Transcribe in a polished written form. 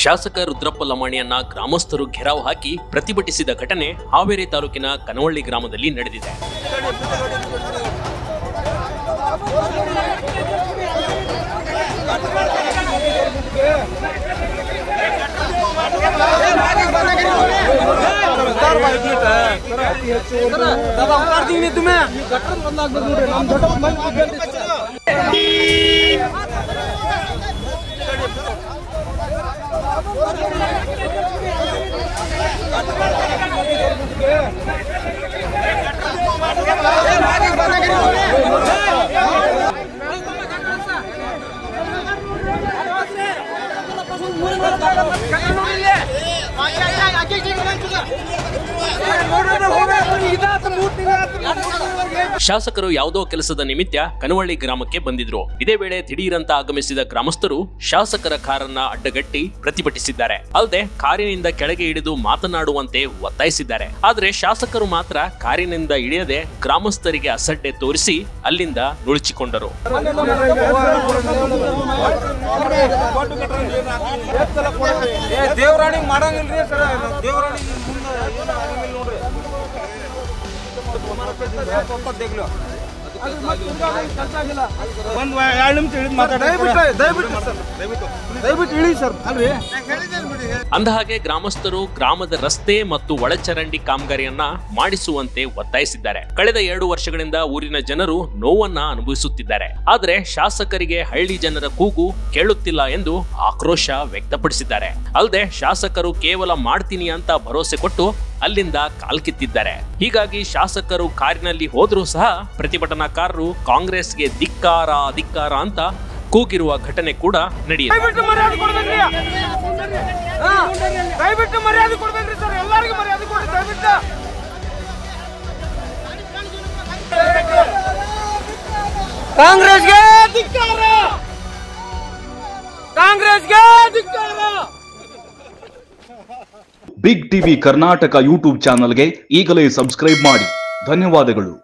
ಶಾಸಕ ರುದ್ರಪ್ಪ ಲಮಾಣಿಯನ್ನ ಗ್ರಾಮಸ್ಥರು ಘೆರಾವ್ ಹಾಕಿ ಪ್ರತಿಭಟಿಸಿದ ಘಟನೆ ಹಾವೇರಿ ತಾಲೂಕಿನ ಕನವಳ್ಳಿ ಗ್ರಾಮದಲ್ಲಿ ನಡೆದಿದೆ. ಶಾಸಕರು ಯಾವುದೋ ಕೆಲಸದ ನಿಮಿತ್ತ ಕನವಳ್ಳಿ ಗ್ರಾಮಕ್ಕೆ ಬಂದಿದ್ರು. ಇದೇ ವೇಳೆ ದಿಢೀರಂತ ಆಗಮಿಸಿದ ಗ್ರಾಮಸ್ಥರು ಶಾಸಕರ ಕಾರನ್ನ ಅಡ್ಡಗಟ್ಟಿ ಪ್ರತಿಭಟಿಸಿದ್ದಾರೆ. ಅಲ್ಲದೆ ಕಾರಿನಿಂದ ಕೆಳಗೆ ಇಳಿದು ಮಾತನಾಡುವಂತೆ ಒತ್ತಾಯಿಸಿದ್ದಾರೆ. ಆದ್ರೆ ಶಾಸಕರು ಮಾತ್ರ ಕಾರಿನಿಂದ ಇಳಿಯದೆ ಗ್ರಾಮಸ್ಥರಿಗೆ ಅಸಡ್ಡೆ ತೋರಿಸಿ ಅಲ್ಲಿಂದ ನುಳಿಚಿಕೊಂಡರು. ಅಂದಹಾಗೆ ಗ್ರಾಮಸ್ಥರು ಗ್ರಾಮದ ರಸ್ತೆ ಮತ್ತು ಒಳಚರಂಡಿ ಕಾಮಗಾರಿಯನ್ನ ಮಾಡಿಸುವಂತೆ ಒತ್ತಾಯಿಸಿದ್ದಾರೆ. ಕಳೆದ 2 ವರ್ಷಗಳಿಂದ ಊರಿನ ಜನರು ನೋವನ್ನ ಅನುಭವಿಸುತ್ತಿದ್ದಾರೆ. ಆದರೆ ಶಾಸಕರಿಗೆ ಹಳ್ಳಿ ಜನರ ಕೂಗು ಕೇಳುತ್ತಿಲ್ಲ ಎಂದು ಆಕ್ರೋಶ ವ್ಯಕ್ತಪಡಿಸಿದ್ದಾರೆ. ಅಲ್ಲದೆ ಶಾಸಕರು ಕೇವಲ ಮಾಡ್ತೀನಿ ಅಂತ ಭರವಸೆ ಕೊಟ್ಟು ಅಲ್ಲಿಂದ ಕಾಲ್ಕಿತ್ತಿದ್ದಾರೆ. ಹೀಗಾಗಿ ಶಾಸಕರು ಕಾರಿನಲ್ಲಿ ಹೋದ್ರೂ ಸಹ ಪ್ರತಿಭಟನಾಕಾರರು ಕಾಂಗ್ರೆಸ್ಗೆ ಧಿಕ್ಕಾರ ಧಿಕ್ಕಾರ ಅಂತ ಕೂಗಿರುವ ಘಟನೆ ಕೂಡ ನಡೆಯಿತು. ಕಾಂಗ್ರೆಸ್ಗೆ ಧಿಕ್ಕಾರ, ಕಾಂಗ್ರೆಸ್ಗೆ ಧಿಕ್ಕಾರ. ಬಿಗ್ ಟಿವಿ ಕರ್ನಾಟಕ ಯೂಟ್ಯೂಬ್ ಚಾನಲ್ಗೆ ಈಗಲೇ ಸಬ್ಸ್ಕ್ರೈಬ್ ಮಾಡಿ. ಧನ್ಯವಾದಗಳು.